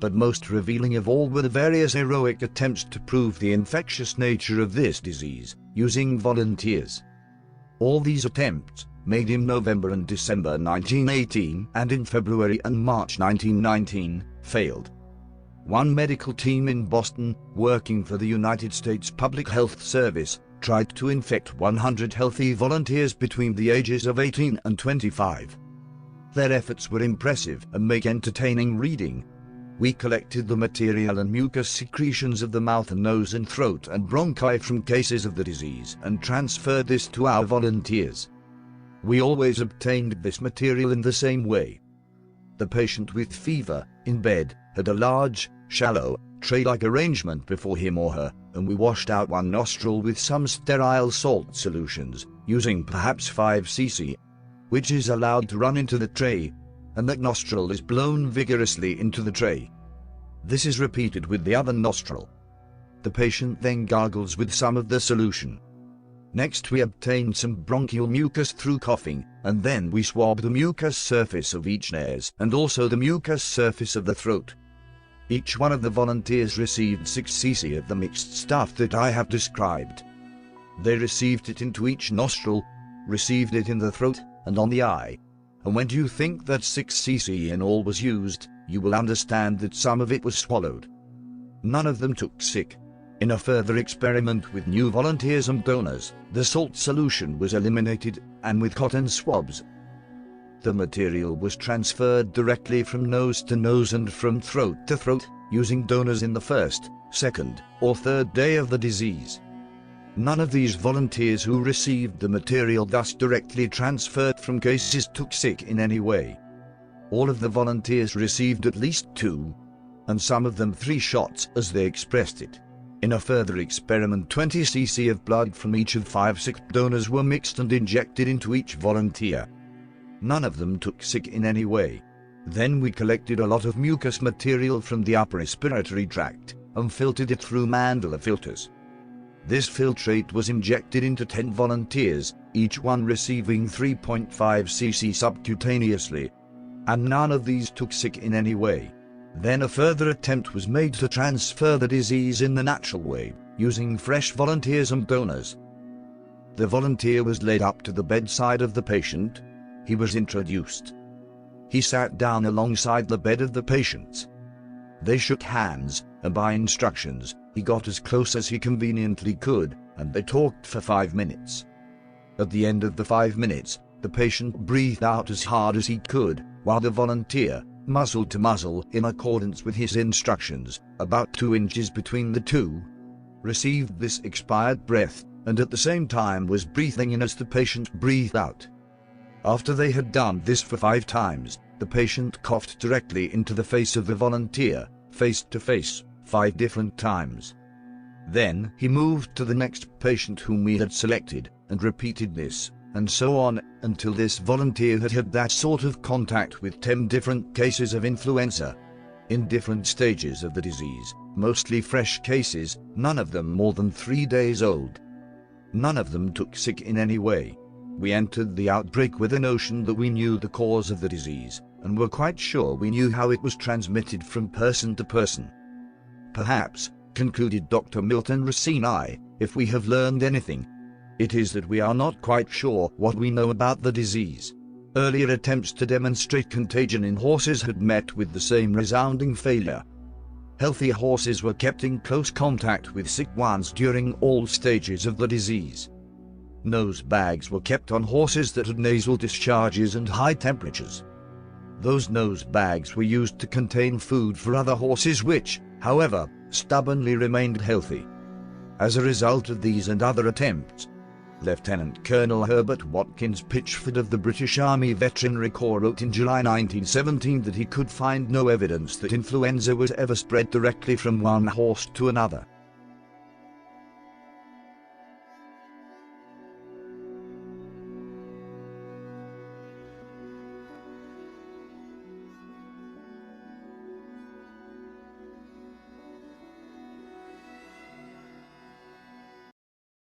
but most revealing of all were the various heroic attempts to prove the infectious nature of this disease, using volunteers. All these attempts, made in November and December 1918 and in February and March 1919, failed. One medical team in Boston, working for the United States Public Health Service, tried to infect 100 healthy volunteers between the ages of 18 and 25. Their efforts were impressive and make entertaining reading. We collected the material and mucus secretions of the mouth and nose and throat and bronchi from cases of the disease and transferred this to our volunteers. We always obtained this material in the same way. The patient with fever, in bed, had a large, shallow, tray-like arrangement before him or her, and we washed out one nostril with some sterile salt solutions, using perhaps 5 cc, which is allowed to run into the tray, and that nostril is blown vigorously into the tray. This is repeated with the other nostril. The patient then gargles with some of the solution. Next we obtain some bronchial mucus through coughing, and then we swab the mucous surface of each nose and also the mucous surface of the throat. Each one of the volunteers received 6 cc of the mixed stuff that I have described. They received it into each nostril, received it in the throat, and on the eye. And when you think that 6 cc in all was used, you will understand that some of it was swallowed. None of them took sick. In a further experiment with new volunteers and donors, the salt solution was eliminated, and with cotton swabs, the material was transferred directly from nose to nose and from throat to throat, using donors in the first, second, or third day of the disease. None of these volunteers who received the material thus directly transferred from cases took sick in any way. All of the volunteers received at least 2, and some of them 3 shots as they expressed it. In a further experiment, 20 cc of blood from each of 5 sick donors were mixed and injected into each volunteer. None of them took sick in any way. Then we collected a lot of mucus material from the upper respiratory tract and filtered it through mandala filters. This filtrate was injected into 10 volunteers, each one receiving 3.5 cc subcutaneously, and none of these took sick in any way. Then a further attempt was made to transfer the disease in the natural way, using fresh volunteers and donors. The volunteer was led up to the bedside of the patient. He was introduced. He sat down alongside the bed of the patients. They shook hands, and by instructions, he got as close as he conveniently could, and they talked for 5 minutes. At the end of the 5 minutes, the patient breathed out as hard as he could, while the volunteer, muzzle to muzzle in accordance with his instructions, about 2 inches between the two, received this expired breath, and at the same time was breathing in as the patient breathed out. After they had done this for 5 times, the patient coughed directly into the face of the volunteer, face to face, 5 different times. Then he moved to the next patient whom we had selected, and repeated this, and so on, until this volunteer had had that sort of contact with 10 different cases of influenza, in different stages of the disease, mostly fresh cases, none of them more than 3 days old. None of them took sick in any way. We entered the outbreak with a notion that we knew the cause of the disease, and were quite sure we knew how it was transmitted from person to person. Perhaps, concluded Dr. Milton Racine, if we have learned anything, it is that we are not quite sure what we know about the disease. Earlier attempts to demonstrate contagion in horses had met with the same resounding failure. Healthy horses were kept in close contact with sick ones during all stages of the disease. Nose bags were kept on horses that had nasal discharges and high temperatures. Those nose bags were used to contain food for other horses which, however, stubbornly remained healthy. As a result of these and other attempts, Lieutenant Colonel Herbert Watkins Pitchford of the British Army Veterinary Corps wrote in July 1917 that he could find no evidence that influenza was ever spread directly from one horse to another.